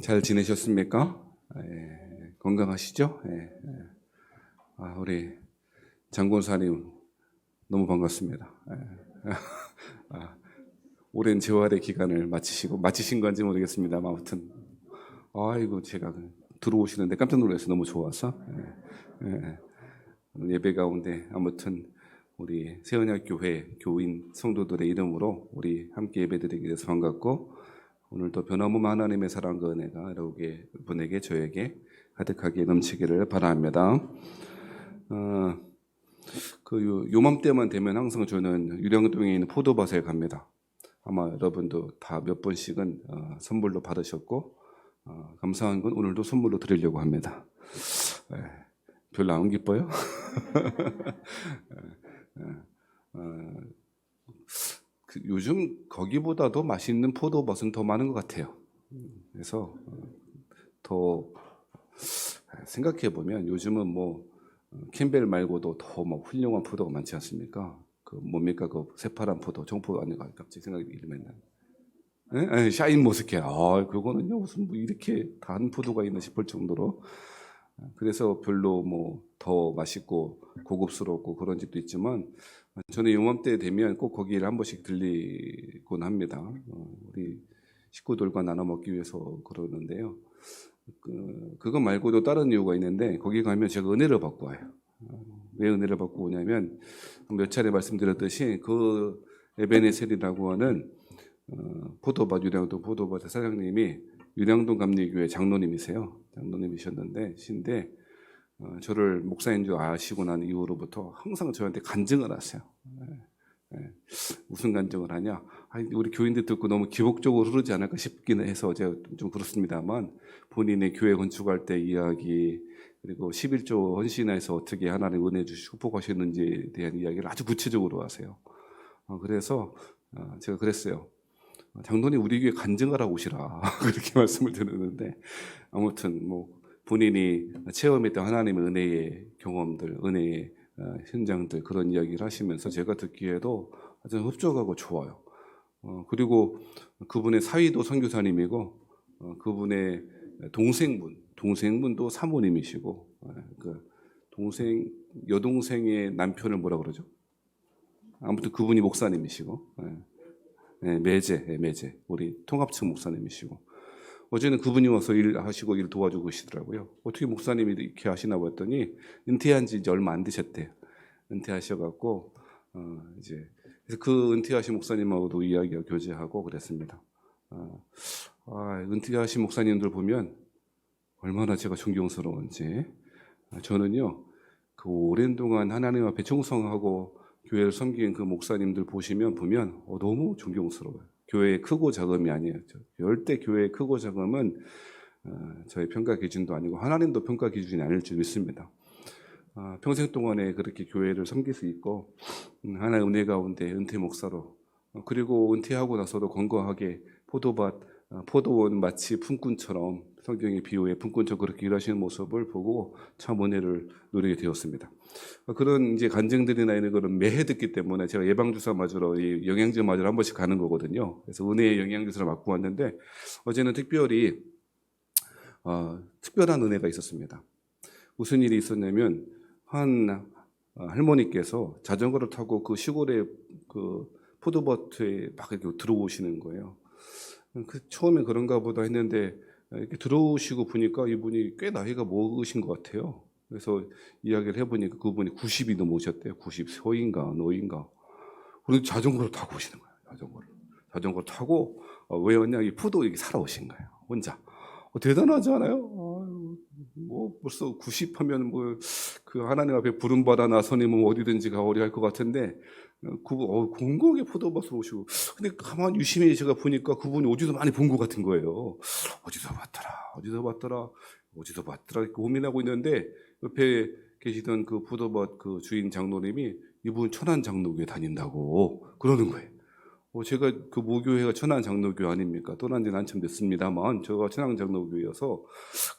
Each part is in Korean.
잘 지내셨습니까? 건강하시죠? 우리 장군사님 너무 반갑습니다. 오랜 재활의 기간을 마치신 건지 모르겠습니다만 아무튼 아이고 제가 들어오시는데 깜짝 놀라서 너무 좋아서 예배 가운데 아무튼 우리 세언약 교회 교인 성도들의 이름으로 우리 함께 예배드리게 돼서 반갑고, 오늘도 변함없는 하나님의 사랑과 은혜가 여러분에게 저에게 가득하게 넘치기를 바랍니다. 요맘때만 되면 항상 저는 유령동에 있는 포도밭에 갑니다. 아마 여러분도 다 몇 번씩은 선물로 받으셨고, 감사한 건 오늘도 선물로 드리려고 합니다. 별로 안 기뻐요? 요즘 거기보다도 맛있는 포도밭은 더 많은 것 같아요. 그래서 더 생각해 보면 요즘은 뭐 캠벨 말고도 더 막 훌륭한 포도가 많지 않습니까? 그 뭡니까 그 새파란 포도, 정포 아닌가 갑자기 생각이 이름했나? 샤인 모스켓. 그거는요 무슨 뭐 이렇게 단 포도가 있나 싶을 정도로. 그래서 별로 뭐 더 맛있고 고급스럽고 그런 집도 있지만, 저는 요맘때 되면 꼭 거기를 한 번씩 들리곤 합니다. 우리 식구들과 나눠 먹기 위해서 그러는데요. 그거 말고도 다른 이유가 있는데, 거기 가면 제가 은혜를 받고 와요. 왜 은혜를 받고 오냐면, 몇 차례 말씀드렸듯이 그 에베네셀이라고 하는 유량동 포도밭의 사장님이 유량동 감리교회 장로님이세요. 장로님이셨는데 저를 목사인 줄 아시고 난 이후로부터 항상 저한테 간증을 하세요. 무슨 간증을 하냐? 우리 교인들 듣고 너무 기복적으로 흐르지 않을까 싶긴 해서 제가 좀 그렇습니다만, 본인의 교회 건축할 때 이야기, 그리고 11조 헌신해서 어떻게 하나님 은혜 주시고 축복하셨는지에 대한 이야기를 아주 구체적으로 하세요. 그래서 제가 그랬어요. 장로님 우리 교회 간증하라고 오시라 그렇게 말씀을 드렸는데, 아무튼 뭐 본인이 체험했던 하나님의 은혜의 경험들, 은혜의 현장들, 그런 이야기를 하시면서 제가 듣기에도 아주 흡족하고 좋아요. 그리고 그분의 사위도 선교사님이고, 그분의 동생분도 사모님이시고, 그 여동생의 남편을 뭐라 그러죠? 아무튼 그분이 목사님이시고, 매제 우리 통합측 목사님이시고, 어제는 그분이 와서 일하시고 일 도와주고 계시더라고요. 어떻게 목사님이 이렇게 하시나 봤더니 은퇴한 지 이제 얼마 안 되셨대요. 은퇴하셔갖고 이제 그래서 그 은퇴하신 목사님하고도 이야기와 교제하고 그랬습니다. 은퇴하신 목사님들 보면 얼마나 제가 존경스러운지. 저는요 그 오랜 동안 하나님 앞에 충성하고 교회를 섬긴 그 목사님들 보면 너무 존경스러워요. 교회의 크고 작음이 아니에요. 절대 교회의 크고 작음은 저의 평가 기준도 아니고 하나님도 평가 기준이 아닐 줄 믿습니다. 평생 동안에 그렇게 교회를 섬길 수 있고, 하나의 은혜 가운데 은퇴 목사로, 그리고 은퇴하고 나서도 건강하게 포도원 마치 품꾼처럼, 성경의 비유의 품꾼처럼 그렇게 일하시는 모습을 보고 참 은혜를 누리게 되었습니다. 그런 이제 간증들이나 이런 거는 매해 듣기 때문에 제가 예방주사 맞으러, 영양제 맞으러 한 번씩 가는 거거든요. 그래서 은혜의 영양주사를 맞고 왔는데, 어제는 특별히 특별한 은혜가 있었습니다. 무슨 일이 있었냐면, 한 할머니께서 자전거를 타고 그 시골의 그 포도밭에 막 이렇게 들어오시는 거예요. 처음에 그런가 보다 했는데, 이렇게 들어오시고 보니까 이분이 꽤 나이가 먹으신 것 같아요. 그래서 이야기를 해보니까 그분이 90이 넘으셨대요. 90세인가 노인가. 그리고 자전거를 타고 오시는 거예요. 자전거를 타고 왜 왔냐? 이 포도 이렇게 사러 오신 거예요. 혼자. 대단하지 않아요? 뭐 벌써 90 하면 뭐 그 하나님 앞에 부름받아 나서님은 어디든지 가오리 할 것 같은데, 공공의 포도밭으로 오시고. 근데 가만히 유심히 제가 보니까 그분이 어디서 많이 본 것 같은 거예요. 어디서 봤더라 이렇게 고민하고 있는데, 옆에 계시던 그 포도밭 그 주인 장로님이 이분 천안 장로교회 다닌다고 그러는 거예요. 제가 그 모교회가 천안 장로교회 아닙니까? 떠난 지는 한참 됐습니다만 제가 천안 장로교회여서,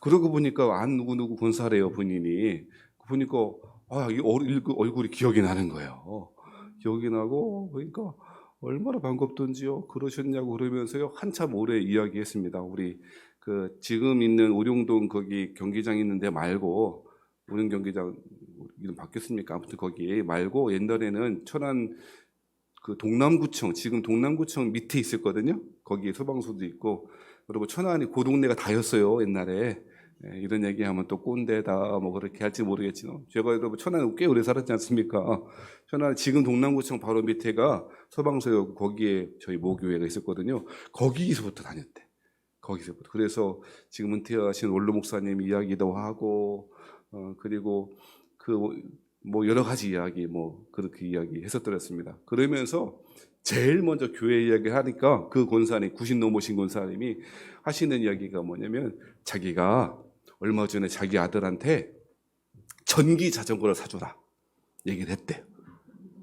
그러고 보니까 안 누구 권사래요 본인이. 보니까 이 얼굴이 기억이 나는 거예요. 기억이 나고, 그러니까 얼마나 반갑던지요. 그러셨냐고 그러면서요 한참 오래 이야기했습니다. 우리 그 지금 있는 오룡동 거기 경기장 있는데 말고 오룡 경기장 이름 바뀌었습니까? 아무튼 거기 말고 옛날에는 천안 그 동남구청 지금 동남구청 밑에 있었거든요. 거기 소방서도 있고 그리고 천안이 그 동네가 다였어요 옛날에. 예, 이런 얘기하면 또 꼰대다 뭐 그렇게 할지 모르겠지만 제가 여러분 천안에 꽤 오래 살았지 않습니까? 천안 지금 동남구청 바로 밑에가 소방서였고 거기에 저희 모교회가 있었거든요. 거기서부터 다녔대. 거기서부터. 그래서 지금 은퇴하신 원로 목사님 이야기도 하고 그리고 그 뭐 여러 가지 이야기 뭐 그렇게 이야기 했었더랬습니다. 그러면서 제일 먼저 교회 이야기 하니까 그 권사님 90 넘으신 권사님이 하시는 이야기가 뭐냐면 자기가 얼마 전에 자기 아들한테 전기 자전거를 사주라 얘기를 했대요.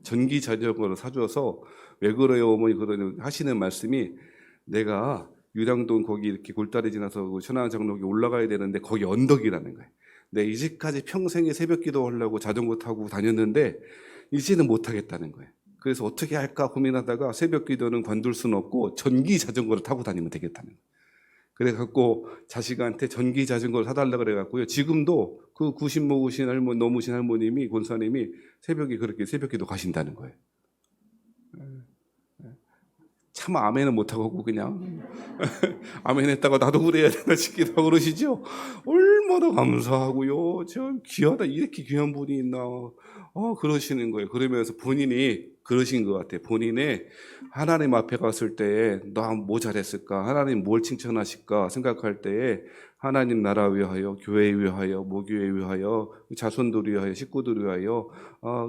전기 자전거를 사줘서 왜 그래요 어머니 그러는 하시는 말씀이 내가 유량동 거기 이렇게 골다리 지나서 천안장로기 올라가야 되는데 거기 언덕이라는 거예요. 내 이제까지 평생에 새벽 기도하려고 자전거 타고 다녔는데 이제는 못 하겠다는 거예요. 그래서 어떻게 할까 고민하다가 새벽 기도는 관둘 수는 없고 전기 자전거를 타고 다니면 되겠다는 거예요. 그래갖고 자식한테 전기 자전거를 사달라 그래갖고요. 지금도 그 90 먹으신 할머니, 넘으신 할머님이, 권사님이 새벽에 그렇게 새벽기도 가신다는 거예요. 참 아멘은 못하고 그냥 아멘 했다가 나도 그래야 되나 싶기도 하고 그러시죠. 얼마나 감사하고요. 저 귀하다 이렇게 귀한 분이 있나 그러시는 거예요. 그러면서 본인이 그러신 것 같아요. 본인의 하나님 앞에 갔을 때에 나 뭐 잘했을까 하나님 뭘 칭찬하실까 생각할 때에 하나님 나라 위하여 교회 위하여 모교회 위하여 자손들 위하여 식구들 위하여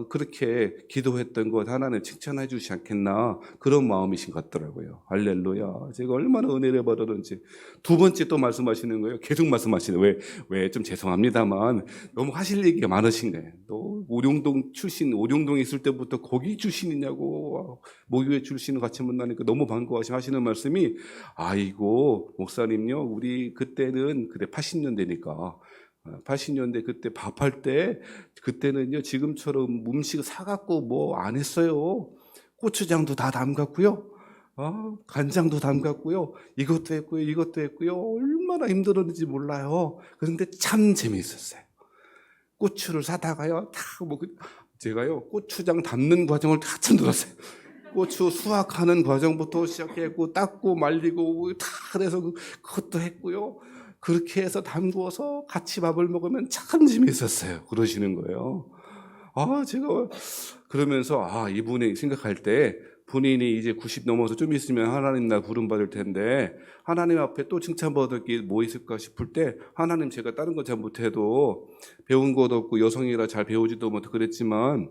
그렇게 기도했던 것 하나님 칭찬해 주시지 않겠나 그런 마음이신 것 같더라고요. 할렐루야. 제가 얼마나 은혜를 받았는지. 두 번째 또 말씀하시는 거예요. 계속 말씀하시는 왜 좀 죄송합니다만 너무 하실 얘기가 많으신 거예요. 또 오룡동 출신 오룡동에 있을 때부터 거기 출신이냐고 모교회 출신을 같이 만나니까 너무 반가워하시고 하시는 말씀이 아이고 목사님요 우리 그때는 80년대니까 80년대 그때 밥할 때 그때는요 지금처럼 음식 사갖고 뭐 안 했어요. 고추장도 다 담갔고요. 간장도 담갔고요. 이것도 했고요. 이것도 했고요. 얼마나 힘들었는지 몰라요. 그런데 참 재미있었어요. 고추를 사다가요. 제가요 고추장 담는 과정을 다 처음 들었어요. 고추 수확하는 과정부터 시작했고 닦고 말리고 다 그래서 그것도 했고요. 그렇게 해서 담그어서 같이 밥을 먹으면 참 재미있었어요. 그러시는 거예요. 제가 그러면서 이분이 생각할 때 본인이 이제 90 넘어서 좀 있으면 하나님 나 부름 받을 텐데 하나님 앞에 또 칭찬받을 게 뭐 있을까 싶을 때 하나님 제가 다른 거 잘 못해도 배운 것도 없고 여성이라 잘 배우지도 못하고 그랬지만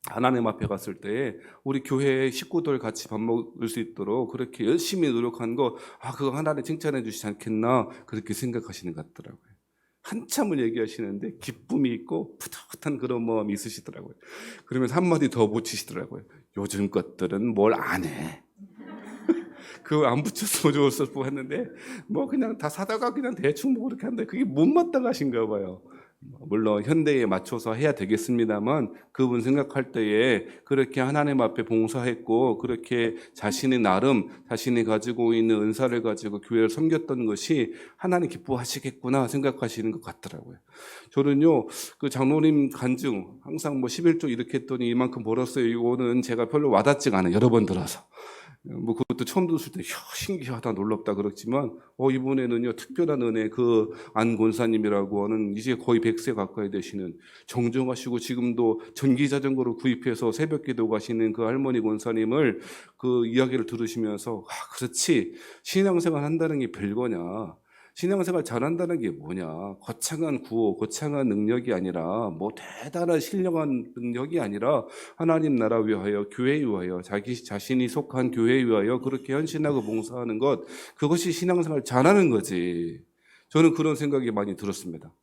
하나님 앞에 갔을 때 우리 교회 식구들 같이 밥 먹을 수 있도록 그렇게 열심히 노력한 거 그거 하나님 칭찬해 주시지 않겠나 그렇게 생각하시는 것 같더라고요. 한참을 얘기하시는데 기쁨이 있고 푸듯한 그런 마음이 있으시더라고요. 그러면서 한마디 더 붙이시더라고요. 요즘 것들은 뭘 안 해. 그거 안 붙였으면 좋았을 뻔했는데 뭐 그냥 다 사다가 그냥 대충 뭐 그렇게 하는데 그게 못마땅 하신가 봐요. 물론 현대에 맞춰서 해야 되겠습니다만 그분 생각할 때에 그렇게 하나님 앞에 봉사했고 그렇게 자신의 나름 자신이 가지고 있는 은사를 가지고 교회를 섬겼던 것이 하나님 기뻐하시겠구나 생각하시는 것 같더라고요. 저는요 그 장로님 간증 항상 뭐 11조 이렇게 했더니 이만큼 벌었어요. 이거는 제가 별로 와닿지가 않아요. 여러 번 들어서. 뭐 그것도 처음 들었을 때 신기하다 놀랍다 그렇지만 이번에는요 특별한 은혜 그 안 권사님이라고 하는 이제 거의 100세 가까이 되시는 정정하시고 지금도 전기 자전거를 구입해서 새벽 기도 가시는 그 할머니 권사님을 그 이야기를 들으시면서 그렇지 신앙생활 한다는 게 별거냐 신앙생활 잘한다는 게 뭐냐 거창한 구호 거창한 능력이 아니라 뭐 대단한 신령한 능력이 아니라 하나님 나라 위하여 교회 위하여 자기 자신이 속한 교회 위하여 그렇게 헌신하고 봉사하는 것 그것이 신앙생활 잘하는 거지. 저는 그런 생각이 많이 들었습니다.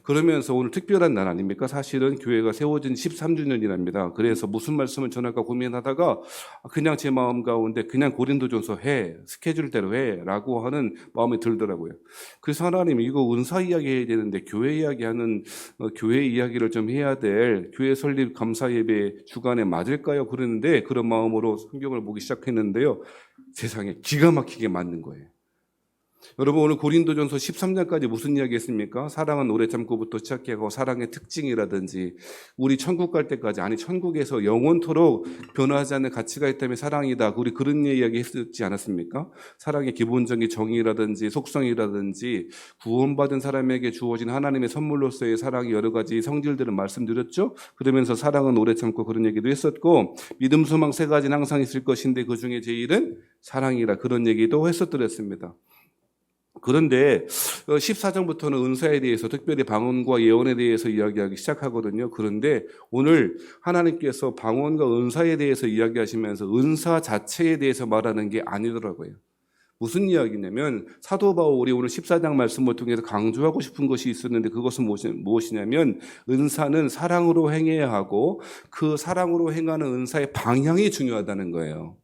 그러면서 오늘 특별한 날 아닙니까? 사실은 교회가 세워진 13주년이랍니다. 그래서 무슨 말씀을 전할까 고민하다가 그냥 제 마음 가운데 그냥 고린도전서 해, 스케줄대로 해라고 하는 마음이 들더라고요. 그래서 하나님 이거 은사 이야기 해야 되는데 교회 이야기하는 교회 이야기를 좀 해야 될 교회 설립 감사 예배 주간에 맞을까요? 그랬는데 그런 마음으로 성경을 보기 시작했는데요. 세상에 기가 막히게 맞는 거예요. 여러분 오늘 고린도전서 13장까지 무슨 이야기 했습니까? 사랑은 오래 참고부터 시작하고 사랑의 특징이라든지 우리 천국 갈 때까지, 아니 천국에서 영원토록 변화하지 않는 가치가 있다면 사랑이다. 우리 그런 이야기 했지 않았습니까? 사랑의 기본적인 정의라든지 속성이라든지 구원받은 사람에게 주어진 하나님의 선물로서의 사랑의 여러 가지 성질들을 말씀드렸죠. 그러면서 사랑은 오래 참고 그런 얘기도 했었고, 믿음, 소망 세 가지는 항상 있을 것인데 그 중에 제일은 사랑이라, 그런 얘기도 했었더랬습니다. 그런데 14장부터는 은사에 대해서, 특별히 방언과 예언에 대해서 이야기하기 시작하거든요. 그런데 오늘 하나님께서 방언과 은사에 대해서 이야기하시면서 은사 자체에 대해서 말하는 게 아니더라고요. 무슨 이야기냐면 사도 바울이 오늘 14장 말씀을 통해서 강조하고 싶은 것이 있었는데, 그것은 무엇이냐면 은사는 사랑으로 행해야 하고 그 사랑으로 행하는 은사의 방향이 중요하다는 거예요.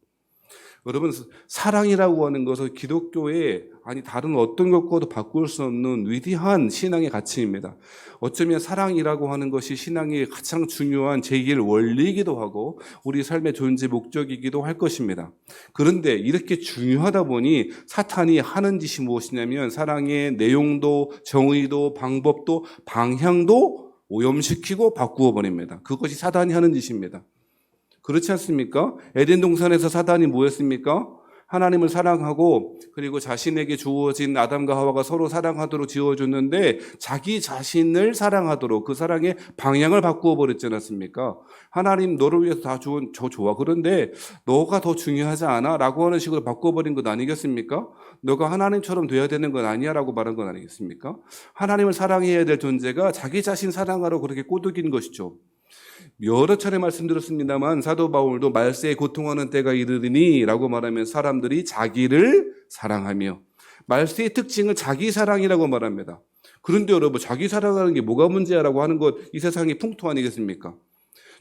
여러분, 사랑이라고 하는 것은 기독교의, 아니 다른 어떤 것과도 바꿀 수 없는 위대한 신앙의 가치입니다. 어쩌면 사랑이라고 하는 것이 신앙의 가장 중요한 제1 원리이기도 하고 우리 삶의 존재 목적이기도 할 것입니다. 그런데 이렇게 중요하다 보니 사탄이 하는 짓이 무엇이냐면 사랑의 내용도 정의도 방법도 방향도 오염시키고 바꾸어 버립니다. 그것이 사탄이 하는 짓입니다. 그렇지 않습니까? 에덴 동산에서 사단이 뭐였습니까? 하나님을 사랑하고 그리고 자신에게 주어진 아담과 하와가 서로 사랑하도록 지어줬는데 자기 자신을 사랑하도록 그 사랑의 방향을 바꾸어 버렸지 않았습니까? 하나님 너를 위해서 다 좋은, 저 좋아. 그런데 너가 더 중요하지 않아? 라고 하는 식으로 바꿔버린 것 아니겠습니까? 너가 하나님처럼 돼야 되는 건 아니야 라고 말한 건 아니겠습니까? 하나님을 사랑해야 될 존재가 자기 자신 사랑하러 그렇게 꼬드긴 것이죠. 여러 차례 말씀드렸습니다만 사도 바울도 말세에 고통하는 때가 이르리니 라고 말하면서 사람들이 자기를 사랑하며, 말세의 특징을 자기 사랑이라고 말합니다. 그런데 여러분, 자기 사랑하는 게 뭐가 문제야라고 하는 것, 이 세상의 풍토 아니겠습니까?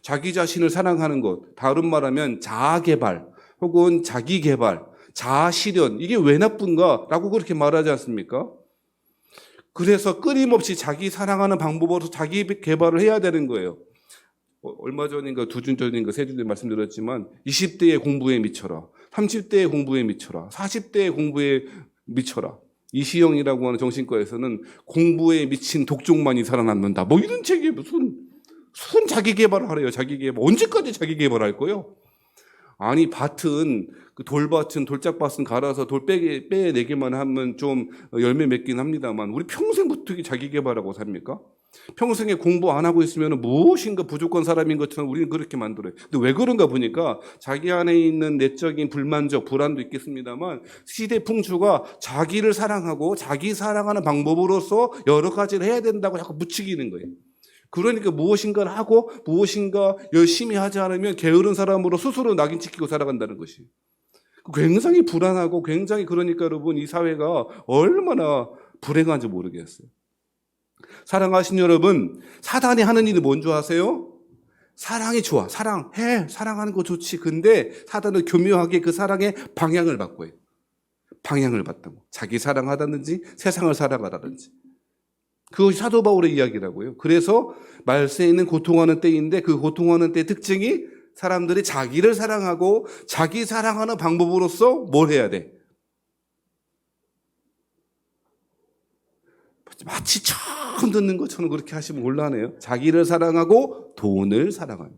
자기 자신을 사랑하는 것, 다른 말하면 자아개발 혹은 자기개발, 자아실현, 이게 왜 나쁜가? 라고 그렇게 말하지 않습니까? 그래서 끊임없이 자기 사랑하는 방법으로 자기 개발을 해야 되는 거예요. 얼마 전인가 2주 전인가 3주 전에 말씀드렸지만 20대의 공부에 미쳐라, 30대의 공부에 미쳐라, 40대의 공부에 미쳐라. 이시영이라고 하는 정신과에서는 공부에 미친 독종만이 살아남는다, 뭐 이런 책이 무슨 자기 개발을 하래요. 자기 개발. 언제까지 자기 개발할 거예요? 아니 밭은, 그 돌밭은, 돌짝밭은 갈아서 돌 빼내기만 하면 좀 열매 맺긴 합니다만 우리 평생부터 자기 개발하고 삽니까? 평생에 공부 안 하고 있으면 무엇인가 부족한 사람인 것처럼 우리는 그렇게 만들어요. 근데 왜 그런가 보니까 자기 안에 있는 내적인 불만족, 불안도 있겠습니다만 시대 풍수가 자기를 사랑하고 자기 사랑하는 방법으로서 여러 가지를 해야 된다고 자꾸 부추기는 거예요. 그러니까 무엇인가를 하고 무엇인가 열심히 하지 않으면 게으른 사람으로 스스로 낙인 찍히고 살아간다는 것이 굉장히 불안하고, 굉장히, 그러니까 여러분 이 사회가 얼마나 불행한지 모르겠어요. 사랑하신 여러분, 사단이 하는 일이 뭔지 아세요? 사랑이 좋아, 사랑해, 사랑하는 거 좋지. 근데 사단은 교묘하게 그 사랑의 방향을 바꿔요. 방향을 바꾸고 자기 사랑하다든지 세상을 사랑하다든지. 그것이 사도 바울의 이야기라고요. 그래서 말세에는 고통하는 때인데 그 고통하는 때의 특징이 사람들이 자기를 사랑하고 자기 사랑하는 방법으로서 뭘 해야 돼? 마치 처음 듣는 것처럼 그렇게 하시면 곤란해요. 자기를 사랑하고 돈을 사랑하는.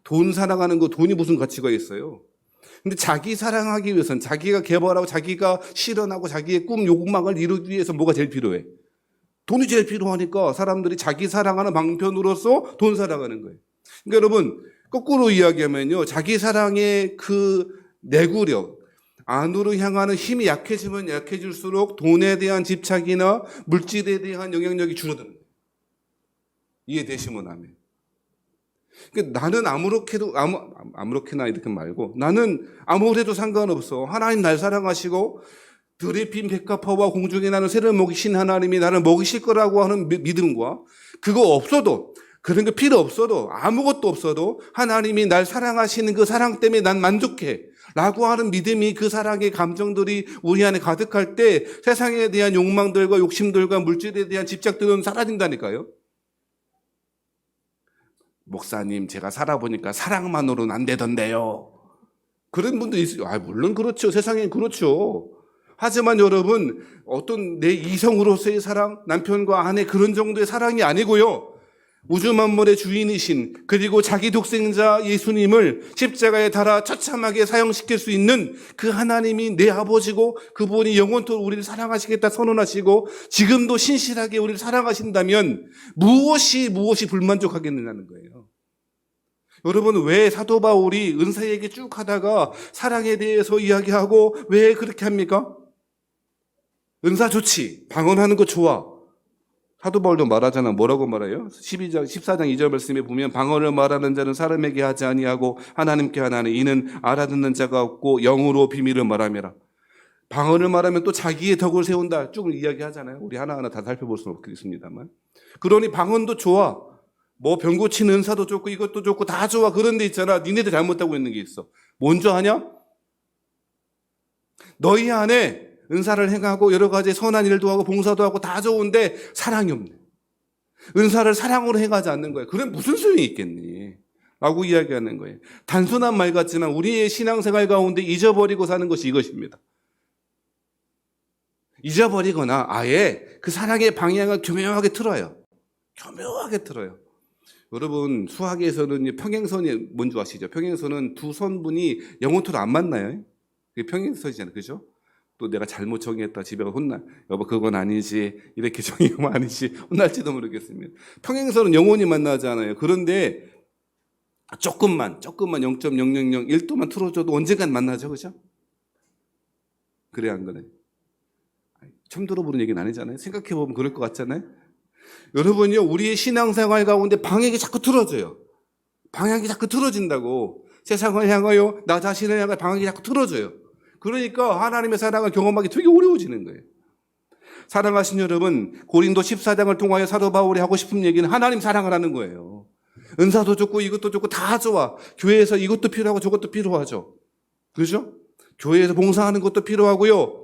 돈 사랑하는 거, 돈이 무슨 가치가 있어요? 근데 자기 사랑하기 위해서는 자기가 개발하고 자기가 실현하고 자기의 꿈, 욕망을 이루기 위해서 뭐가 제일 필요해? 돈이 제일 필요하니까 사람들이 자기 사랑하는 방편으로서 돈 사랑하는 거예요. 그러니까 여러분, 거꾸로 이야기하면요, 자기 사랑의 그 내구력, 안으로 향하는 힘이 약해지면 약해질수록 돈에 대한 집착이나 물질에 대한 영향력이 줄어드는 거예요. 이해되시면 아멘. 그러니까 나는 아무렇게나 이렇게 말고, 나는 아무래도 상관없어. 하나님 날 사랑하시고 드레핀 백합화와 공중에 나는 새를 먹이신 하나님이 나를 먹이실 거라고 하는 믿음과, 그거 없어도, 그런 거 필요 없어도, 아무것도 없어도 하나님이 날 사랑하시는 그 사랑 때문에 난 만족해 라고 하는 믿음이, 그 사랑의 감정들이 우리 안에 가득할 때 세상에 대한 욕망들과 욕심들과 물질에 대한 집착들은 사라진다니까요. 목사님, 제가 살아보니까 사랑만으로는 안 되던데요. 그런 분도 있어요. 물론 그렇죠. 세상엔 그렇죠. 하지만 여러분, 어떤 내 이성으로서의 사랑, 남편과 아내 그런 정도의 사랑이 아니고요. 우주 만물의 주인이신, 그리고 자기 독생자 예수님을 십자가에 달아 처참하게 사형시킬 수 있는 그 하나님이 내 아버지고, 그분이 영원토록 우리를 사랑하시겠다 선언하시고 지금도 신실하게 우리를 사랑하신다면 무엇이 불만족하겠느냐는 거예요. 여러분, 왜 사도 바울이 은사 얘기 쭉 하다가 사랑에 대해서 이야기하고 왜 그렇게 합니까? 은사 좋지, 방언하는 거 좋아. 사도 바울도 말하잖아. 뭐라고 말해요? 14장 2절 말씀에 보면 방언을 말하는 자는 사람에게 하지 아니하고 하나님께 하나니 이는 알아듣는 자가 없고 영으로 비밀을 말하며라. 방언을 말하면 또 자기의 덕을 세운다. 쭉 이야기하잖아요. 우리 하나하나 다 살펴볼 수는 없겠습니다만. 그러니 방언도 좋아. 뭐 병 고치는 은사도 좋고 이것도 좋고 다 좋아. 그런데 있잖아. 니네들 잘못하고 있는 게 있어. 뭔지 아냐? 너희 안에 은사를 행하고 여러 가지 선한 일도 하고 봉사도 하고 다 좋은데 사랑이 없네. 은사를 사랑으로 행하지 않는 거예요. 그럼 무슨 소용이 있겠니? 라고 이야기하는 거예요. 단순한 말 같지만 우리의 신앙생활 가운데 잊어버리고 사는 것이 이것입니다. 잊어버리거나 아예 그 사랑의 방향을 교묘하게 틀어요. 교묘하게 틀어요. 여러분, 수학에서는 평행선이 뭔지 아시죠? 평행선은 두 선분이 영원토록 안 만나요. 그게 평행선이잖아요. 그죠? 또 내가 잘못 정의했다. 집에 가서 혼나. 여보, 그건 아니지. 이렇게 정의하면 아니지. 혼날지도 모르겠습니다. 평행선은 영원히 만나잖아요. 그런데 조금만 0.0001도만 틀어줘도 언젠간 만나죠. 그죠? 그래, 안 그래? 처음 들어보는 얘기는 아니잖아요. 생각해보면 그럴 것 같잖아요. 여러분요, 우리의 신앙생활 가운데 방향이 자꾸 틀어져요. 방향이 자꾸 틀어진다고. 세상을 향하여 나 자신을 향해 방향이 자꾸 틀어져요. 그러니까 하나님의 사랑을 경험하기 되게 어려워지는 거예요. 사랑하신 여러분, 고린도 14장을 통하여 사도 바울이 하고 싶은 얘기는 하나님 사랑을 하는 거예요. 은사도 좋고 이것도 좋고 다 좋아. 교회에서 이것도 필요하고 저것도 필요하죠. 그렇죠? 교회에서 봉사하는 것도 필요하고요.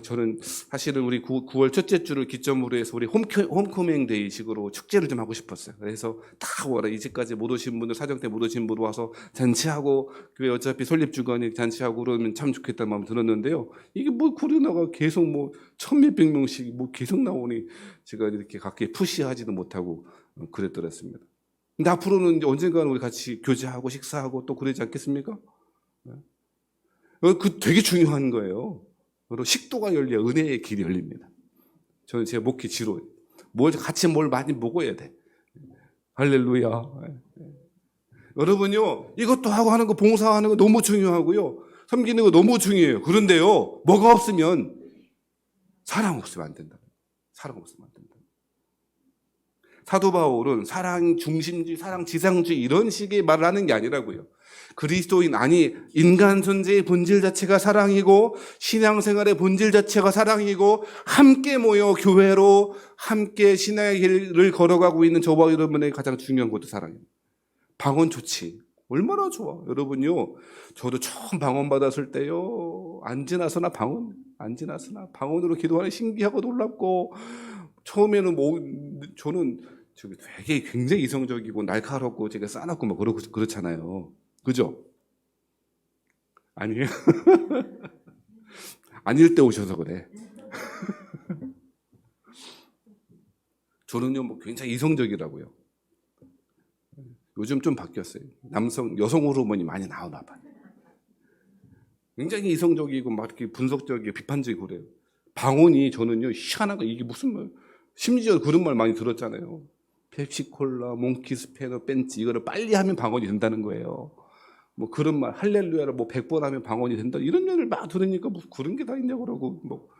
저는 사실은 우리 9월 첫째 주를 기점으로 해서 우리 홈커밍 데이식으로 축제를 좀 하고 싶었어요. 그래서 다 와라. 이제까지 못 오신 분들, 사정 때 못 오신 분들 와서 잔치하고, 교회 어차피 설립주간에 잔치하고 그러면 참 좋겠다는 마음 들었는데요. 이게 뭐 코로나가 계속 뭐 천몇백 명씩 뭐 계속 나오니 제가 이렇게 가까이 푸시하지도 못하고 그랬더랬습니다. 근데 앞으로는 언젠가는 우리 같이 교제하고 식사하고 또 그러지 않겠습니까? 그 되게 중요한 거예요. 바로 식도가 열려야 은혜의 길이 열립니다. 저는 제 목회 지로 같이 뭘 많이 먹어야 돼. 할렐루야. 여러분요, 이것도 하고 하는 거, 봉사하는 거 너무 중요하고요. 섬기는 거 너무 중요해요. 그런데요, 뭐가 없으면 사랑 없으면 안 된다. 사랑 없으면 안 된다. 사도 바울은 사랑 중심주의, 사랑 지상주의 이런 식의 말을 하는 게 아니라고요. 그리스도인, 아니 인간 존재의 본질 자체가 사랑이고 신앙생활의 본질 자체가 사랑이고 함께 모여 교회로 함께 신앙의 길을 걸어가고 있는 저와 여러분의 가장 중요한 것도 사랑입니다. 방언 좋지. 얼마나 좋아. 여러분요, 저도 처음 방언 받았을 때요, 안 지나서나 방언으로 기도하는 신기하고 놀랍고, 처음에는 저는 되게 굉장히 이성적이고 날카롭고 제가 싸납고 막 그렇잖아요. 그죠? 아니에요? 아닐 때 오셔서 그래. 저는요, 굉장히 이성적이라고요. 요즘 좀 바뀌었어요. 여성 호르몬이 많이 나오나 봐요. 굉장히 이성적이고 막 이렇게 분석적이고 비판적이고 그래요. 방언이 저는요, 희한한 거, 이게 무슨 말, 심지어 그런 말 많이 들었잖아요. 펩시콜라, 몽키스패너, 벤치, 이거를 빨리 하면 방언이 된다는 거예요. 뭐 그런 말, 할렐루야를 100번 하면 방언이 된다. 이런 말을 막 들으니까 뭐 그런 게 다 있냐고 그러고,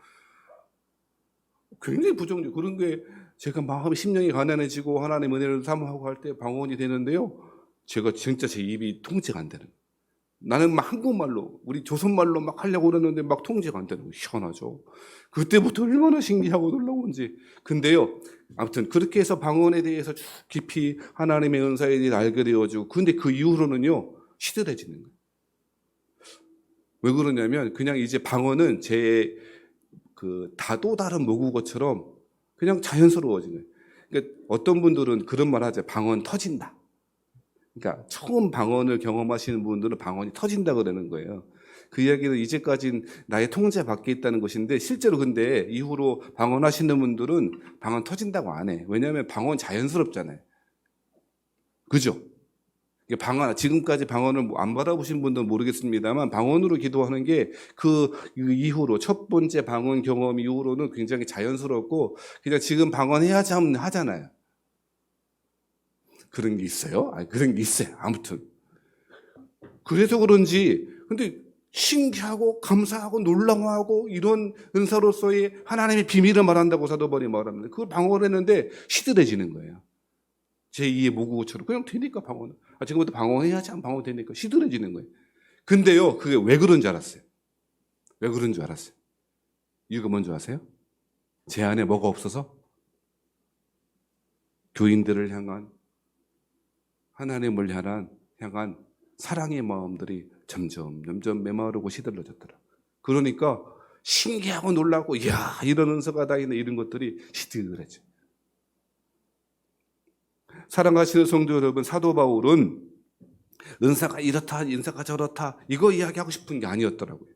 굉장히 부정적. 그런 게 제가 마음이 심령이 가난해지고 하나님의 은혜를 사모하고 할 때 방언이 되는데요. 제가 진짜 제 입이 통제가 안 되는 거예요. 나는 막 한국말로, 우리 조선말로 막 하려고 그러는데 막 통제가 안 되는 거예요. 희한하죠. 그때부터 얼마나 신기하고 놀라운지. 근데요, 아무튼 그렇게 해서 방언에 대해서 쭉 깊이 하나님의 은사에 대해 알게 되어지고, 근데 그 이후로는요, 시들해지는 거예요. 왜 그러냐면 그냥 이제 방언은 제 또 다른 모국어처럼 그냥 자연스러워지는 거예요. 그러니까 어떤 분들은 그런 말 하죠. 방언 터진다. 그러니까 처음 방언을 경험하시는 분들은 방언이 터진다 그러는 거예요. 그 이야기는 이제까지는 나의 통제 밖에 있다는 것인데, 실제로 근데 이후로 방언하시는 분들은 방언 터진다고 안 해. 왜냐하면 방언 자연스럽잖아요. 그죠? 방언, 지금까지 방언을 안 받아보신 분들은 모르겠습니다만, 방언으로 기도하는 게 그 이후로, 첫 번째 방언 경험 이후로는 굉장히 자연스럽고, 그냥 지금 방언해야지 하면 하잖아요. 그런 게 있어요? 아니, 그런 게 있어요. 아무튼. 그래서 그런지, 근데 신기하고 감사하고 놀라워하고 이런 은사로서의 하나님의 비밀을 말한다고 사도 바울이 말합니다. 그걸 방언을 했는데 시들해지는 거예요. 제2의 모국어처럼 그냥 되니까 방언을. 지금부터 방언해야지 하면 방언 되니까 시들해지는 거예요. 근데요, 그게 왜 그런 줄 알았어요? 왜 그런 줄 알았어요? 이유가 뭔지 아세요? 제 안에 뭐가 없어서? 교인들을 향한, 하나님을 향한 사랑의 마음들이 점점 메마르고 시들러졌더라. 그러니까 신기하고 놀라고, 이야, 이런 은사가 다 있네, 이런 것들이 시들해져. 사랑하시는 성도 여러분, 사도 바울은 은사가 이렇다, 은사가 저렇다, 이거 이야기하고 싶은 게 아니었더라고요.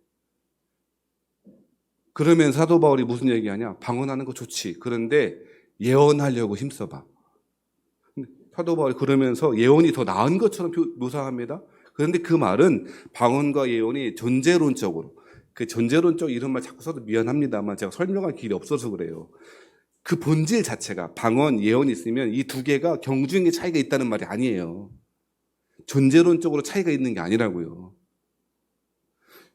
그러면 사도 바울이 무슨 얘기하냐? 방언하는 거 좋지. 그런데 예언하려고 힘써봐. 사도 바울이 그러면서 예언이 더 나은 것처럼 묘사합니다. 그런데 그 말은 방언과 예언이 존재론적으로, 그 존재론적 이런 말 자꾸 써도 미안합니다만 제가 설명할 길이 없어서 그래요. 그 본질 자체가 방언, 예언이 있으면 이 두 개가 경중의 차이가 있다는 말이 아니에요. 존재론적으로 차이가 있는 게 아니라고요.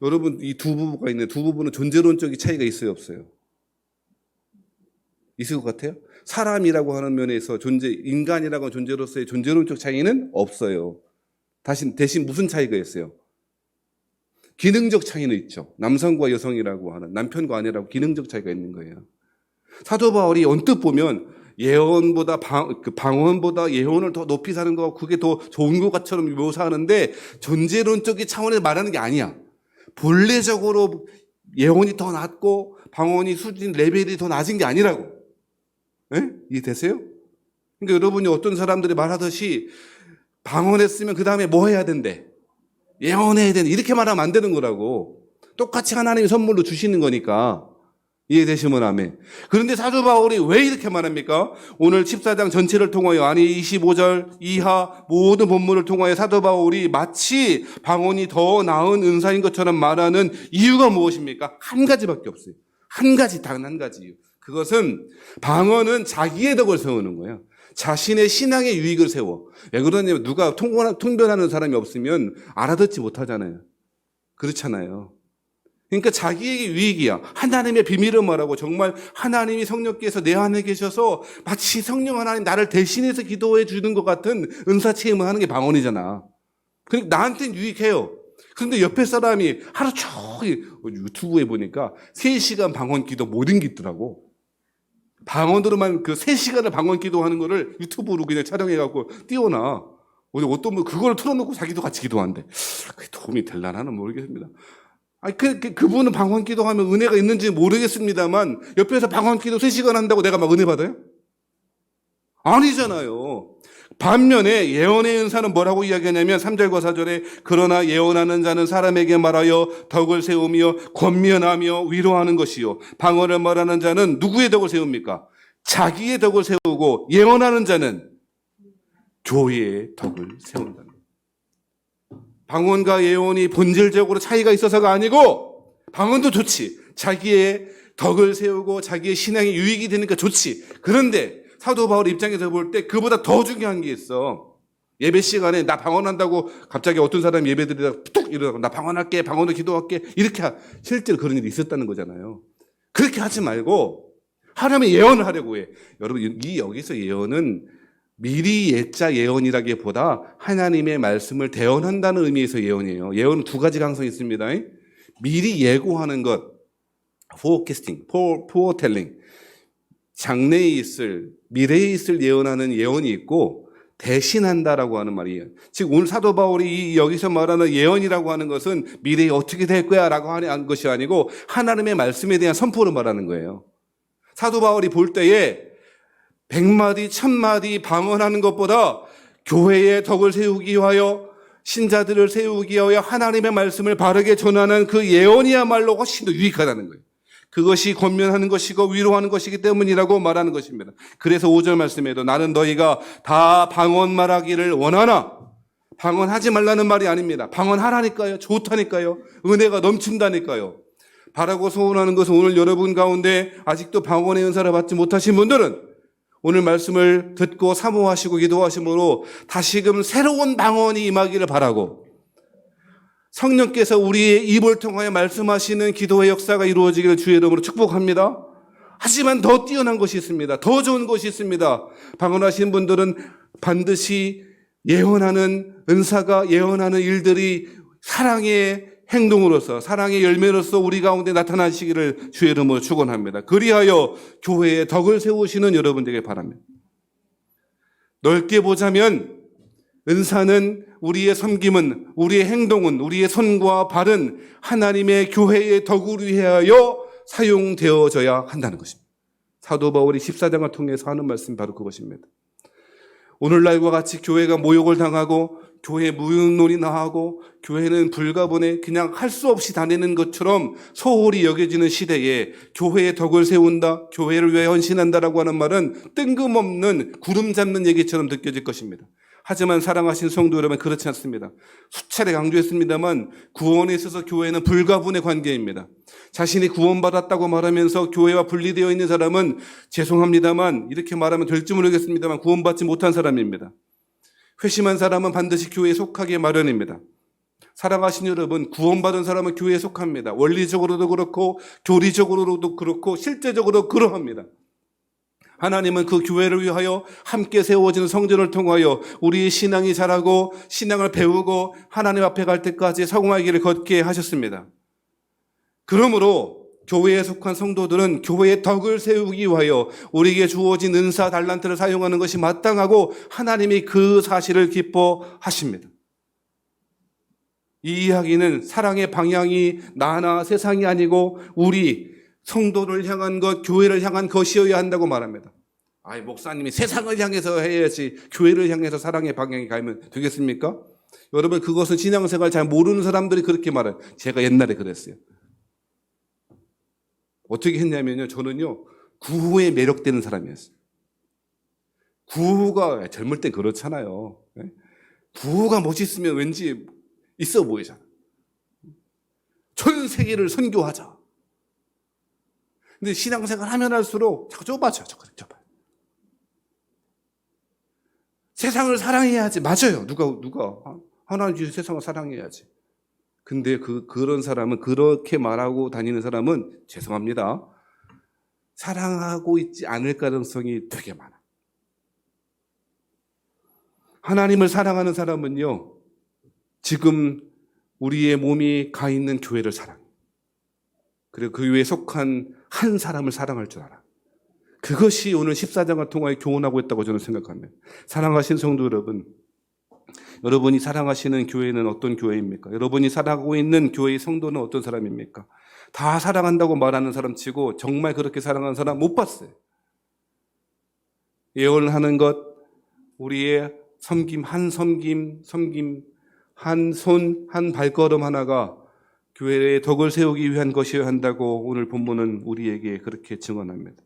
여러분, 이 두 부부가 있는데 두 부부는 존재론적인 차이가 있어요, 없어요? 있을 것 같아요? 사람이라고 하는 면에서 인간이라고 하는 존재로서의 존재론적 차이는 없어요. 대신 무슨 차이가 있어요? 기능적 차이는 있죠. 남성과 여성이라고 하는, 남편과 아내라고 기능적 차이가 있는 거예요. 사도 바울이 언뜻 보면 예언보다 방언보다 예언을 더 높이 사는 거, 그게 더 좋은 것처럼 묘사하는데 존재론적인 차원에서 말하는 게 아니야. 본래적으로 예언이 더 낮고 방언이 수준 레벨이 더 낮은 게 아니라고. 네? 이해되세요? 그러니까 여러분이 어떤 사람들이 말하듯이 방언했으면 그 다음에 뭐 해야 된대? 예언해야 된대. 이렇게 말하면 안 되는 거라고. 똑같이 하나님이 선물로 주시는 거니까. 이해되시면 아멘. 그런데 사도 바울이 왜 이렇게 말합니까? 오늘 14장 전체를 통하여, 아니 25절 이하 모든 본문을 통하여 사도 바울이 마치 방언이 더 나은 은사인 것처럼 말하는 이유가 무엇입니까? 한 가지밖에 없어요. 단 한 가지 이유. 그것은 방언은 자기의 덕을 세우는 거예요. 자신의 신앙의 유익을 세워. 왜 그러냐면 누가 통변하는 사람이 없으면 알아듣지 못하잖아요. 그렇잖아요. 그러니까 자기에게 유익이야. 하나님의 비밀을 말하고 정말 하나님이 성령께서 내 안에 계셔서 마치 성령 하나님 나를 대신해서 기도해 주는 것 같은 은사 체험을 하는 게 방언이잖아. 그러니까 나한테는 유익해요. 그런데 옆에 사람이 하루 종일 유튜브에 보니까 3시간 방언 기도 못 읽겠더라고. 방언으로만 그 3시간을 방언 기도하는 거를 유튜브로 그냥 촬영해갖고 띄워놔. 어떤 분 그걸 틀어놓고 자기도 같이 기도한대. 그게 도움이 될라나는 모르겠습니다. 아니, 그분은 방언 기도하면 은혜가 있는지 모르겠습니다만, 옆에서 방언 기도 3시간 한다고 내가 막 은혜 받아요? 아니잖아요. 반면에 예언의 은사는 뭐라고 이야기하냐면 3절과 4절에 그러나 예언하는 자는 사람에게 말하여 덕을 세우며 권면하며 위로하는 것이요. 방언을 말하는 자는 누구의 덕을 세웁니까? 자기의 덕을 세우고 예언하는 자는 교회의 덕을 세운다. 방언과 예언이 본질적으로 차이가 있어서가 아니고 방언도 좋지. 자기의 덕을 세우고 자기의 신앙에 유익이 되니까 좋지. 그런데 사도 바울 입장에서 볼 때 그보다 더 중요한 게 있어. 예배 시간에 나 방언한다고 갑자기 어떤 사람이 예배 드리다가 뚝 이러다가 나 방언할게, 방언을 기도할게 이렇게 실제로 그런 일이 있었다는 거잖아요. 그렇게 하지 말고 하나님의 예언을 하려고 해. 여러분 여기서 예언은 미리 예자 예언이라기보다 하나님의 말씀을 대언한다는 의미에서 예언이에요. 예언은 2가지 강성이 있습니다. 미리 예고하는 것, forecasting, foretelling. 장래에 있을, 미래에 있을 예언하는 예언이 있고 대신한다라고 하는 말이에요. 즉 오늘 사도 바울이 여기서 말하는 예언이라고 하는 것은 미래에 어떻게 될 거야 라고 하는 것이 아니고 하나님의 말씀에 대한 선포를 말하는 거예요. 사도 바울이 볼 때에 100마디, 1000마디 방언하는 것보다 교회의 덕을 세우기 위하여 신자들을 세우기 위하여 하나님의 말씀을 바르게 전하는 그 예언이야말로 훨씬 더 유익하다는 거예요. 그것이 권면하는 것이고 위로하는 것이기 때문이라고 말하는 것입니다. 그래서 5절 말씀에도 나는 너희가 다 방언 말하기를 원하나, 방언하지 말라는 말이 아닙니다. 방언하라니까요. 좋다니까요. 은혜가 넘친다니까요. 바라고 소원하는 것은 오늘 여러분 가운데 아직도 방언의 은사를 받지 못하신 분들은 오늘 말씀을 듣고 사모하시고 기도하심으로 다시금 새로운 방언이 임하기를 바라고, 성령께서 우리의 입을 통하여 말씀하시는 기도의 역사가 이루어지기를 주의 이름으로 축복합니다. 하지만 더 뛰어난 것이 있습니다. 더 좋은 것이 있습니다. 방언하신 분들은 반드시 예언하는 은사가, 예언하는 일들이 사랑의 행동으로서, 사랑의 열매로서 우리 가운데 나타나시기를 주의 이름으로 축원합니다. 그리하여 교회에 덕을 세우시는 여러분들에게 바랍니다. 넓게 보자면 은사는, 우리의 섬김은, 우리의 행동은, 우리의 손과 발은 하나님의 교회의 덕을 위하여 사용되어져야 한다는 것입니다. 사도 바울이 14장을 통해서 하는 말씀이 바로 그것입니다. 오늘날과 같이 교회가 모욕을 당하고 교회 무용론이나 하고 교회는 불가분에 그냥 할 수 없이 다니는 것처럼 소홀히 여겨지는 시대에 교회의 덕을 세운다, 교회를 위해 헌신한다라고 하는 말은 뜬금없는 구름 잡는 얘기처럼 느껴질 것입니다. 하지만 사랑하신 성도 여러분, 그렇지 않습니다. 수차례 강조했습니다만 구원에 있어서 교회는 불가분의 관계입니다. 자신이 구원받았다고 말하면서 교회와 분리되어 있는 사람은 죄송합니다만, 이렇게 말하면 될지 모르겠습니다만 구원받지 못한 사람입니다. 회심한 사람은 반드시 교회에 속하기 마련입니다. 사랑하신 여러분, 구원받은 사람은 교회에 속합니다. 원리적으로도 그렇고 교리적으로도 그렇고 실제적으로 그러합니다. 하나님은 그 교회를 위하여 함께 세워지는 성전을 통하여 우리의 신앙이 자라고 신앙을 배우고 하나님 앞에 갈 때까지 성공의 길을 걷게 하셨습니다. 그러므로 교회에 속한 성도들은 교회의 덕을 세우기 위하여 우리에게 주어진 은사 달란트를 사용하는 것이 마땅하고 하나님이 그 사실을 기뻐하십니다. 이 이야기는 사랑의 방향이 나나 세상이 아니고 우리 성도를 향한 것, 교회를 향한 것이어야 한다고 말합니다. 아이, 목사님이 세상을 향해서 해야지 교회를 향해서 사랑의 방향이 가면 되겠습니까? 여러분, 그것은 신앙생활 잘 모르는 사람들이 그렇게 말해요. 제가 옛날에 그랬어요. 어떻게 했냐면요, 저는요 구후에 매력되는 사람이었어요. 구후가 젊을 땐 그렇잖아요. 구후가 멋있으면 왠지 있어 보이잖아. 전 세계를 선교하자. 근데 신앙생활 하면 할수록 자꾸 좁아져요. 좁아요. 세상을 사랑해야지. 맞아요. 누가 하나님 세상을 사랑해야지. 근데 그런 사람은, 그렇게 말하고 다니는 사람은 죄송합니다. 사랑하고 있지 않을 가능성이 되게 많아. 하나님을 사랑하는 사람은요, 지금 우리의 몸이 가 있는 교회를 사랑해. 그리고 그 위에 속한 한 사람을 사랑할 줄 알아. 그것이 오늘 14장을 통하여 교훈하고 있다고 저는 생각합니다. 사랑하신 성도 여러분, 여러분이 사랑하시는 교회는 어떤 교회입니까? 여러분이 사랑하고 있는 교회의 성도는 어떤 사람입니까? 다 사랑한다고 말하는 사람 치고 정말 그렇게 사랑하는 사람 못 봤어요. 예언을 하는 것, 우리의 섬김, 한 손, 한 발걸음 하나가 교회의 덕을 세우기 위한 것이어야 한다고 오늘 본문은 우리에게 그렇게 증언합니다.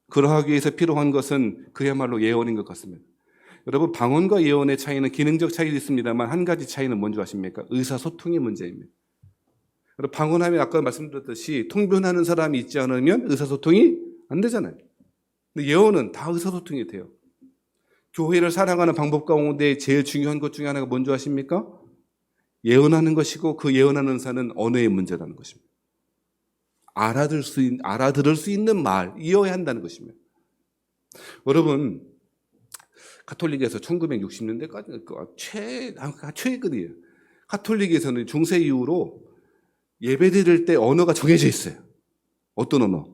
그러하기 위해서 필요한 것은 그야말로 예언인 것 같습니다. 여러분, 방언과 예언의 차이는 기능적 차이도 있습니다만 한 가지 차이는 뭔지 아십니까? 의사소통의 문제입니다. 여러분, 방언하면 아까 말씀드렸듯이 통변하는 사람이 있지 않으면 의사소통이 안 되잖아요. 근데 예언은 다 의사소통이 돼요. 교회를 사랑하는 방법 가운데 제일 중요한 것 중에 하나가 뭔지 아십니까? 예언하는 것이고 그 예언하는 사는 언어의 문제라는 것입니다. 알아들을 수 있는 말이어야 한다는 것입니다. 여러분, 가톨릭에서 1960년대까지 최근이에요. 가톨릭에서는 중세 이후로 예배드릴 때 언어가 정해져 있어요. 어떤 언어?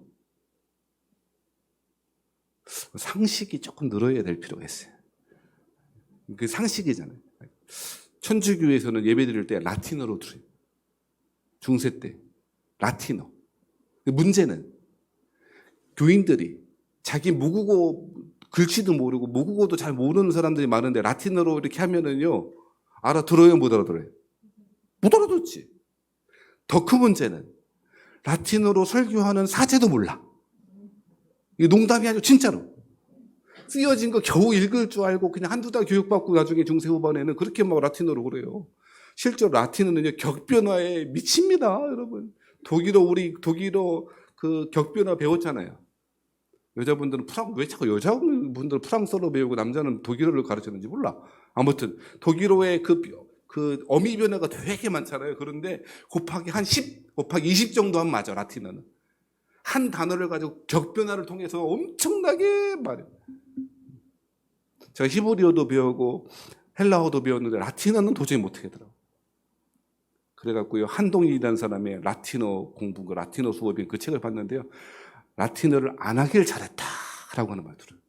상식이 조금 늘어야 될 필요가 있어요. 그 상식이잖아요. 천주교에서는 예배드릴 때 라틴어로 드려요. 중세 때 라틴어. 문제는 교인들이 자기 모국어 글씨도 모르고 모국어도 잘 모르는 사람들이 많은데 라틴어로 이렇게 하면은요, 알아들어요, 못 알아들어요? 못 알아듣지. 더 큰 문제는 라틴어로 설교하는 사제도 몰라. 이게 농담이 아니고 진짜로. 쓰여진 거 겨우 읽을 줄 알고 그냥 한두 달 교육받고 나중에 중세 후반에는 그렇게 막 라틴어로 그래요. 실제로 라틴어는요, 격변화에 미칩니다, 여러분. 우리 독일어 그 격변화 배웠잖아요. 여자분들은 왜 자꾸 여자분들은 프랑스어로 배우고 남자는 독일어를 가르쳤는지 몰라. 아무튼 독일어의 그 어미 변화가 되게 많잖아요. 그런데 곱하기 한 10, 곱하기 20 정도 하면 맞아, 라틴어는. 한 단어를 가지고 격변화를 통해서 엄청나게 말해요. 제가 히브리어도 배우고 헬라어도 배웠는데 라틴어는 도저히 못하겠더라고요. 그래갖고요, 한동일이라는 사람의 라틴어 공부, 그 라틴어 수업인 그 책을 봤는데요, 라틴어를 안 하길 잘했다라고 하는 말 들어요.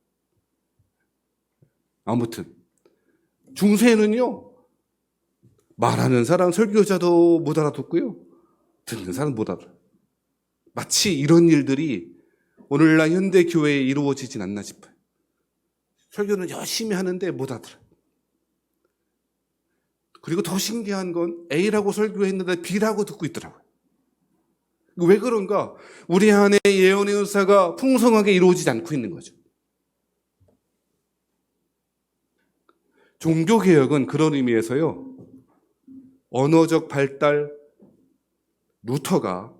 아무튼 중세에는요, 말하는 사람 설교자도 못 알아듣고요, 듣는 사람 못 알아요. 마치 이런 일들이 오늘날 현대 교회에 이루어지진 않나 싶어요. 설교는 열심히 하는데 못 알아들어요. 그리고 더 신기한 건 A라고 설교했는데 B라고 듣고 있더라고요. 왜 그런가? 우리 안에 예언의 은사가 풍성하게 이루어지지 않고 있는 거죠. 종교개혁은 그런 의미에서요, 언어적 발달, 루터가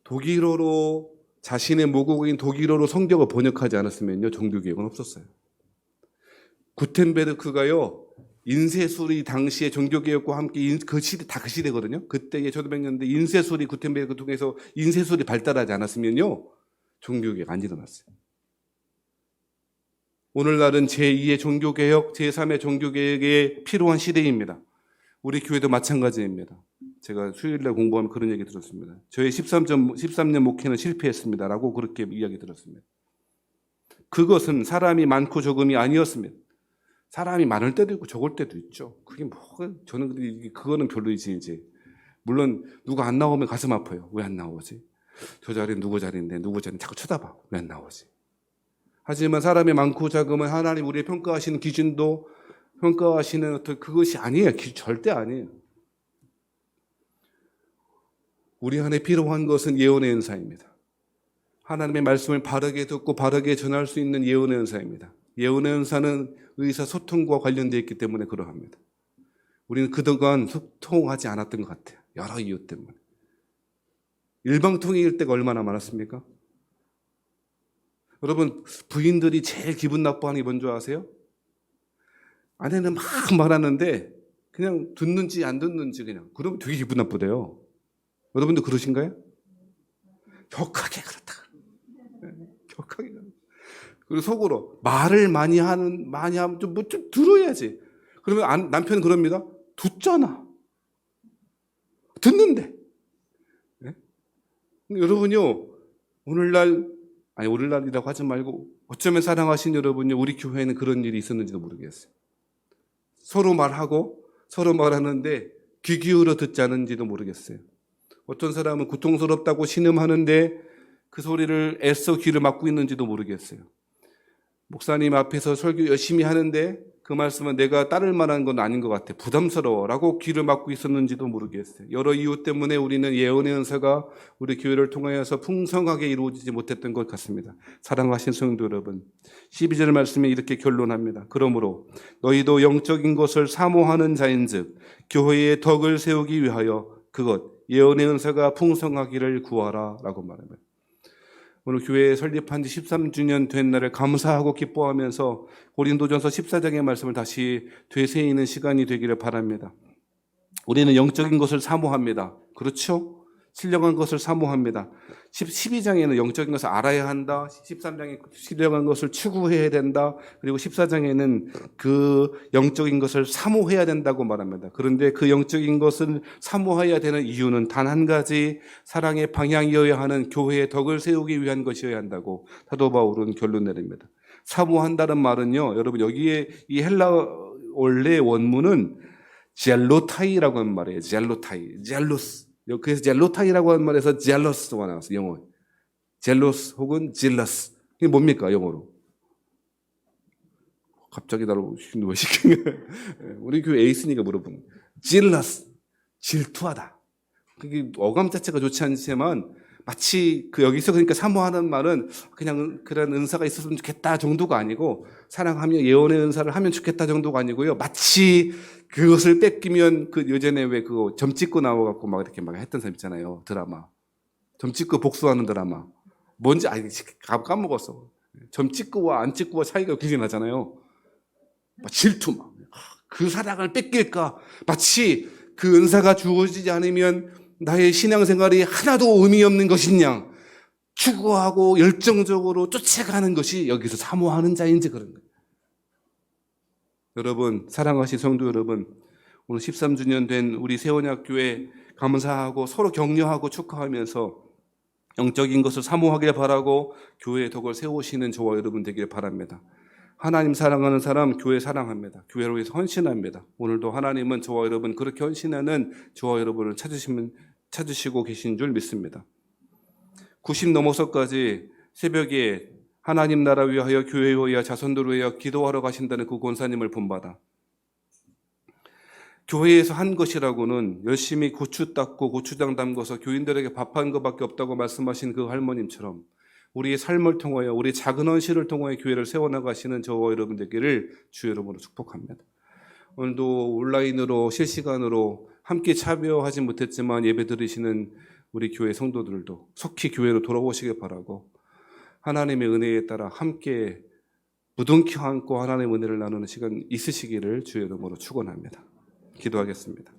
독일어로, 자신의 모국어인 독일어로 성경을 번역하지 않았으면요, 종교개혁은 없었어요. 구텐베르크가요, 인쇄술이 당시에 종교개혁과 함께 그 시대거든요. 그때의 1500년대 인쇄술이 구텐베르크 통해서 인쇄술이 발달하지 않았으면요, 종교개혁 안 일어났어요. 오늘날은 제2의 종교개혁, 제3의 종교개혁에 필요한 시대입니다. 우리 교회도 마찬가지입니다. 제가 수요일날 공부하면 그런 얘기 들었습니다. 저의 13년 목회는 실패했습니다라고 그렇게 이야기 들었습니다. 그것은 사람이 많고 적음이 아니었습니다. 사람이 많을 때도 있고 적을 때도 있죠. 그게 저는 그거는 별로이지, 이제. 물론 누가 안 나오면 가슴 아파요. 왜 안 나오지? 저 자리는 누구 자리인데 누구 자리는 자꾸 쳐다봐. 왜 안 나오지? 하지만 사람이 많고 작으면 하나님 우리의 평가하시는 기준도, 평가하시는 어떤 그것이 아니에요. 절대 아니에요. 우리 안에 필요한 것은 예언의 은사입니다. 하나님의 말씀을 바르게 듣고 바르게 전할 수 있는 예언의 은사입니다. 예언의 은사는 의사소통과 관련되어 있기 때문에 그러합니다. 우리는 그동안 소통하지 않았던 것 같아요. 여러 이유 때문에. 일방통행일 때가 얼마나 많았습니까? 여러분, 부인들이 제일 기분 나빠하는 게 뭔지 아세요? 아내는 막 말하는데 그냥 듣는지 안 듣는지 그냥. 그러면 되게 기분 나쁘대요. 여러분도 그러신가요? 격하게 그렇다. 격하게 그렇다. 그리고 속으로 말을 많이 하면 좀 들어야지. 그러면 남편은 그럽니다. 듣잖아. 듣는데. 네? 여러분요, 오늘날이라고 하지 말고, 어쩌면 사랑하신 여러분요, 우리 교회에는 그런 일이 있었는지도 모르겠어요. 서로 말하고, 서로 말하는데, 귀 기울여 듣지 않은지도 모르겠어요. 어떤 사람은 고통스럽다고 신음하는데, 그 소리를 애써 귀를 막고 있는지도 모르겠어요. 목사님 앞에서 설교 열심히 하는데 그 말씀은 내가 따를 만한 건 아닌 것 같아. 부담스러워라고 귀를 막고 있었는지도 모르겠어요. 여러 이유 때문에 우리는 예언의 은사가 우리 교회를 통하여서 풍성하게 이루어지지 못했던 것 같습니다. 사랑하신 성도 여러분, 12절 말씀에 이렇게 결론합니다. 그러므로 너희도 영적인 것을 사모하는 자인즉 교회의 덕을 세우기 위하여 그것 예언의 은사가 풍성하기를 구하라 라고 말합니다. 오늘 교회 설립한 지 13주년 된 날을 감사하고 기뻐하면서 고린도전서 14장의 말씀을 다시 되새이는 시간이 되기를 바랍니다. 우리는 영적인 것을 사모합니다. 그렇죠? 신령한 것을 사모합니다. 12장에는 영적인 것을 알아야 한다. 13장에 신령한 것을 추구해야 된다. 그리고 14장에는 그 영적인 것을 사모해야 된다고 말합니다. 그런데 그 영적인 것을 사모해야 되는 이유는 단 한 가지, 사랑의 방향이어야 하는 교회의 덕을 세우기 위한 것이어야 한다고 사도 바울은 결론 내립니다. 사모한다는 말은요, 여러분 여기에 이 헬라 원래 원문은 젤로타이라고 하는 말이에요. 젤로스. 그래서 젤로타이라고 하는 말에서 젤러스가 나왔어요. 영어. 젤로스 혹은 질러스. 이게 뭡니까, 영어로? 갑자기 나를 왜 시킨 거야? 우리 교회 에이스니까 물어보는 거야. 질러스, 질투하다. 그게 어감 자체가 좋지 않지만 마치 그 여기서 그러니까 사모하는 말은 그냥 그런 은사가 있었으면 좋겠다 정도가 아니고 사랑하며 예언의 은사를 하면 좋겠다 정도가 아니고요. 마치 그것을 뺏기면 그 예전에 왜 그 점 찍고 나와갖고 막 이렇게 막 했던 사람 있잖아요. 드라마. 점 찍고 복수하는 드라마. 뭔지 까먹었어. 점 찍고와 안 찍고와 차이가 굉장히 나잖아요. 막 질투 막. 그 사랑을 뺏길까? 마치 그 은사가 주어지지 않으면 나의 신앙생활이 하나도 의미 없는 것이냐? 추구하고 열정적으로 쫓아가는 것이 여기서 사모하는 자인지 그런 거예요. 여러분, 사랑하신 성도 여러분, 오늘 13주년 된 우리 세원학교에 감사하고 서로 격려하고 축하하면서 영적인 것을 사모하길 바라고 교회의 덕을 세우시는 저와 여러분 되길 바랍니다. 하나님 사랑하는 사람 교회 사랑합니다. 교회를 위해서 헌신합니다. 오늘도 하나님은 저와 여러분 그렇게 헌신하는 저와 여러분을 찾으시고 계신 줄 믿습니다. 90 넘어서까지 새벽에 하나님 나라 위하여 교회 위하여 자손들을 위하여 기도하러 가신다는 그 권사님을 본받아 교회에서 한 것이라고는 열심히 고추 닦고 고추장 담궈서 교인들에게 밥한 것밖에 없다고 말씀하신 그 할머님처럼 우리의 삶을 통하여 우리 작은 헌신을 통하여 교회를 세워나가시는 저와 여러분 되기를 주 여러분으로 축복합니다. 오늘도 온라인으로 실시간으로 함께 참여하지 못했지만 예배 드리시는 우리 교회 성도들도 속히 교회로 돌아오시길 바라고 하나님의 은혜에 따라 함께 무등키 안고 하나님의 은혜를 나누는 시간 있으시기를 주 여러분으로 축원합니다. 기도하겠습니다.